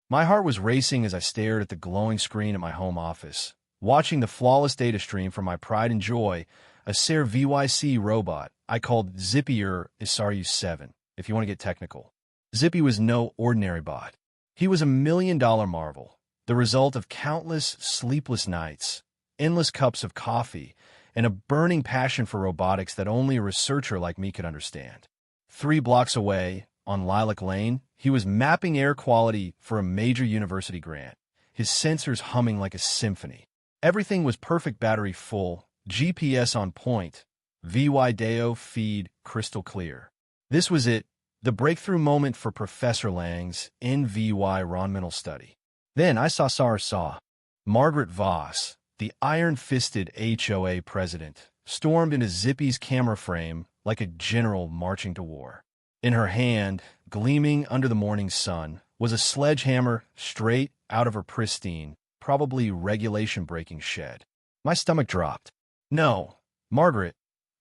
My heart was racing as I stared at the glowing screen at my home office, watching the flawless data stream from my pride and joy, a Ser VYC robot I called Zippy or SRU-7, if you want to get technical. Zippy was no ordinary bot. He was a $1 million marvel, the result of countless sleepless nights, endless cups of coffee, and a burning passion for robotics that only a researcher like me could understand. 3 blocks away, on Lilac Lane, he was mapping air quality for a major university grant, his sensors humming like a symphony. Everything was perfect, battery full, GPS on point, VY-DAO feed crystal clear. This was it, the breakthrough moment for Professor Lang's environmental study. Then I saw Margaret Voss, the iron-fisted HOA president, stormed into Zippy's camera frame like a general marching to war. In her hand, gleaming under the morning sun, was a sledgehammer straight out of her pristine, probably regulation-breaking shed. My stomach dropped. "No, Margaret,"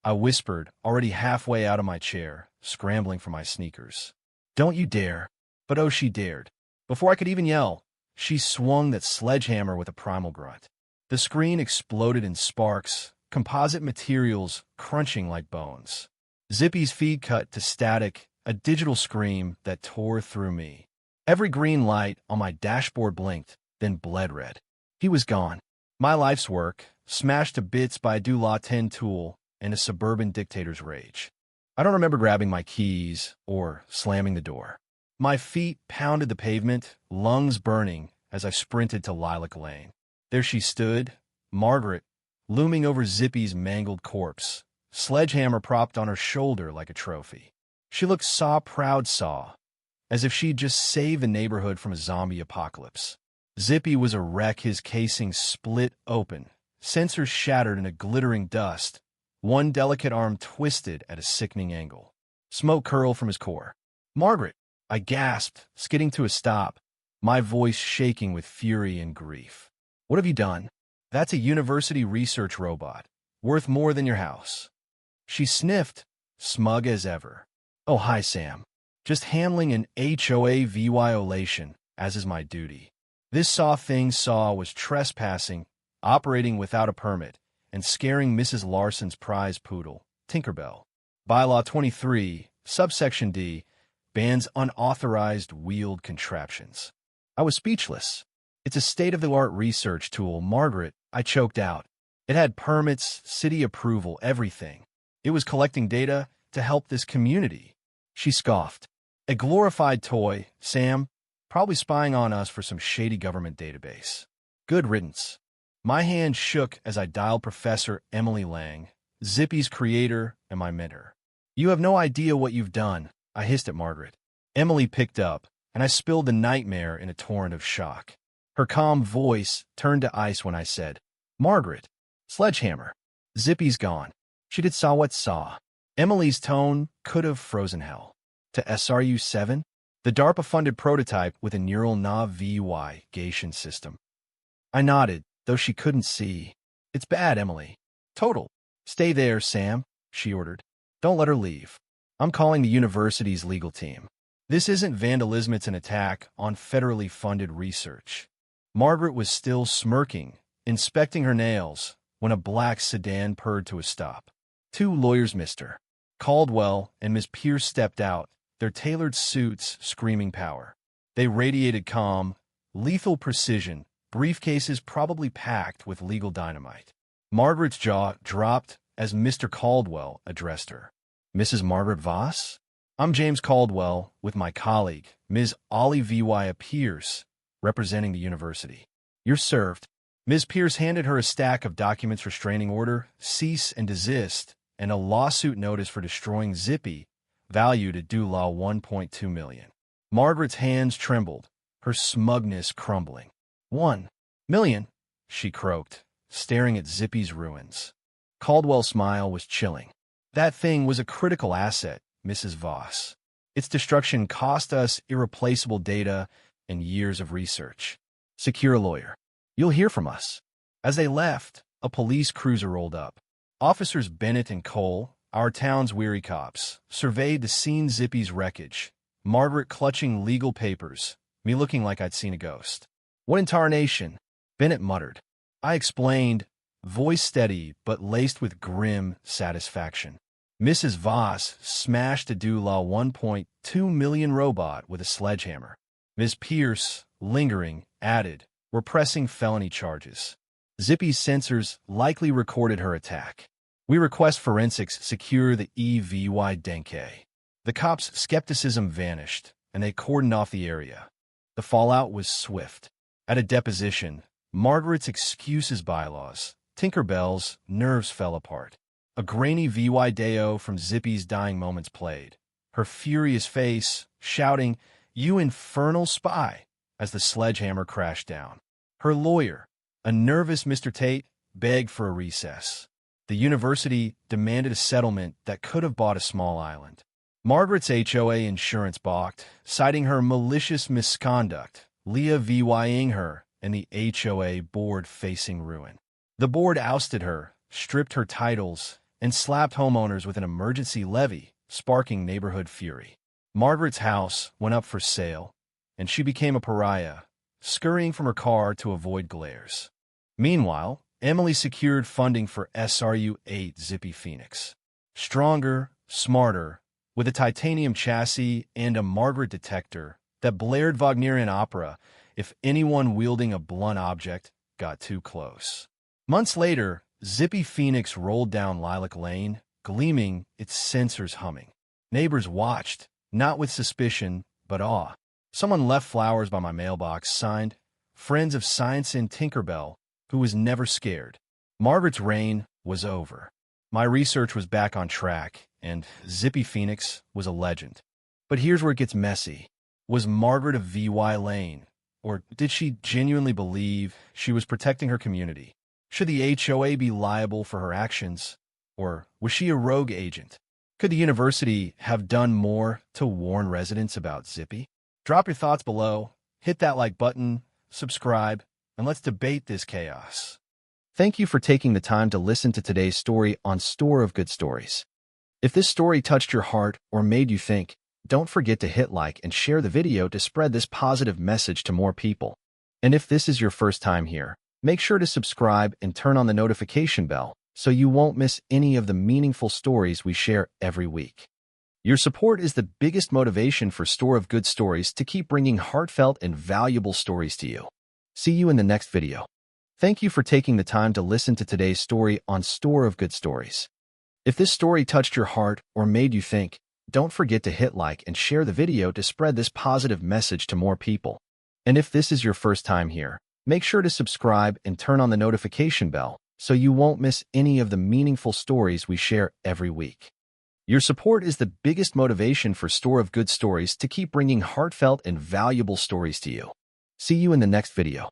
I whispered, already halfway out of my chair, scrambling for my sneakers. "Don't you dare." But oh, she dared. Before I could even yell, she swung that sledgehammer with a primal grunt. The screen exploded in sparks, composite materials crunching like bones. Zippy's feed cut to static, a digital scream that tore through me. Every green light on my dashboard blinked, then bled red. He was gone. My life's work, smashed to bits by a Do-La 10 tool and a suburban dictator's rage. I don't remember grabbing my keys or slamming the door. My feet pounded the pavement, lungs burning, as I sprinted to Lilac Lane. There she stood, Margaret, looming over Zippy's mangled corpse, sledgehammer propped on her shoulder like a trophy. She looked proud, as if she'd just saved the neighborhood from a zombie apocalypse. Zippy was a wreck, his casing split open, sensors shattered in a glittering dust, one delicate arm twisted at a sickening angle. Smoke curled from his core. "Margaret!" I gasped, skidding to a stop, my voice shaking with fury and grief. "What have you done?" "That's a university research robot, worth more than your house." She sniffed, smug as ever. "Oh, hi, Sam. Just handling an HOA violation, as is my duty." This thing was trespassing, operating without a permit, and scaring Mrs. Larson's prize poodle, Tinkerbell. Bylaw 23, subsection D, bans unauthorized wheeled contraptions. I was speechless. "It's a state-of-the-art research tool, Margaret," I choked out. "It had permits, city approval, everything. It was collecting data to help this community." She scoffed. "A glorified toy, Sam, probably spying on us for some shady government database." Good riddance. My hand shook as I dialed Professor Emily Lang, Zippy's creator and my mentor. "You have no idea what you've done," I hissed at Margaret. Emily picked up, and I spilled the nightmare in a torrent of shock. Her calm voice turned to ice when I said, "Margaret, sledgehammer. Zippy's gone." She did saw. Emily's tone could have frozen hell. "To SRU-7? The DARPA-funded prototype with a neural navigation system." I nodded, though she couldn't see. "It's bad, Emily. Total." "Stay there, Sam," she ordered. "Don't let her leave. I'm calling the university's legal team. This isn't vandalism, it's an attack on federally funded research." Margaret was still smirking, inspecting her nails, when a black sedan purred to a stop. 2 lawyers, Mr. Caldwell and Miss Pierce, stepped out, their tailored suits screaming power. They radiated calm, lethal precision, briefcases probably packed with legal dynamite. Margaret's jaw dropped as Mr. Caldwell addressed her. "Mrs. Margaret Voss? I'm James Caldwell, with my colleague, Ms. Olivia Pierce, representing the university. You're served." Ms. Pierce handed her a stack of documents: restraining order, cease and desist, and a lawsuit notice for destroying Zippy, valued at Do-La 1.2 million. Margaret's hands trembled, her smugness crumbling. 1 million, she croaked, staring at Zippy's ruins. Caldwell's smile was chilling. "That thing was a critical asset, Mrs. Voss. Its destruction cost us irreplaceable data and years of research. Secure a lawyer. You'll hear from us." As they left, a police cruiser rolled up. Officers Bennett and Cole, our town's weary cops, surveyed the scene: Zippy's wreckage, Margaret clutching legal papers, me looking like I'd seen a ghost. "What in tarnation?" Bennett muttered. I explained, voice steady but laced with grim satisfaction. "Mrs. Voss smashed a Dula 1.2 million robot with a sledgehammer." Ms. Pierce, lingering, added, "We're pressing felony charges. Zippy's sensors likely recorded her attack. We request forensics secure the EVY Denke." The cops' skepticism vanished, and they cordoned off the area. The fallout was swift. At a deposition, Margaret's excuses bylaws, Tinkerbell's nerves fell apart. A grainy VY Deo from Zippy's dying moments played, her furious face shouting, "You infernal spy," as the sledgehammer crashed down. Her lawyer, a nervous Mr. Tate, begged for a recess. The university demanded a settlement that could have bought a small island. Margaret's HOA insurance balked, citing her malicious misconduct, Leah VYing her, and the HOA board facing ruin. The board ousted her, stripped her titles, and slapped homeowners with an emergency levy, sparking neighborhood fury. Margaret's house went up for sale, and she became a pariah, scurrying from her car to avoid glares. Meanwhile, Emily secured funding for SRU-8 Zippy Phoenix. Stronger, smarter, with a titanium chassis and a Margaret detector that blared Wagnerian opera if anyone wielding a blunt object got too close. Months later, Zippy Phoenix rolled down Lilac Lane, gleaming, its sensors humming. Neighbors watched, not with suspicion, but awe. Someone left flowers by my mailbox, signed, "Friends of Science in Tinkerbell," who was never scared. Margaret's reign was over. My research was back on track, and Zippy Phoenix was a legend. But here's where it gets messy. Was Margaret a VY Lane, or did she genuinely believe she was protecting her community? Should the HOA be liable for her actions, or was she a rogue agent? Could the university have done more to warn residents about Zippy? Drop your thoughts below, hit that like button, subscribe, and let's debate this chaos. Thank you for taking the time to listen to today's story on Store of Good Stories. If this story touched your heart or made you think, don't forget to hit like and share the video to spread this positive message to more people. And if this is your first time here, make sure to subscribe and turn on the notification bell so you won't miss any of the meaningful stories we share every week. Your support is the biggest motivation for Store of Good Stories to keep bringing heartfelt and valuable stories to you. See you in the next video. Thank you for taking the time to listen to today's story on Store of Good Stories. If this story touched your heart or made you think, don't forget to hit like and share the video to spread this positive message to more people. And if this is your first time here, make sure to subscribe and turn on the notification bell so you won't miss any of the meaningful stories we share every week. Your support is the biggest motivation for Store of Good Stories to keep bringing heartfelt and valuable stories to you. See you in the next video.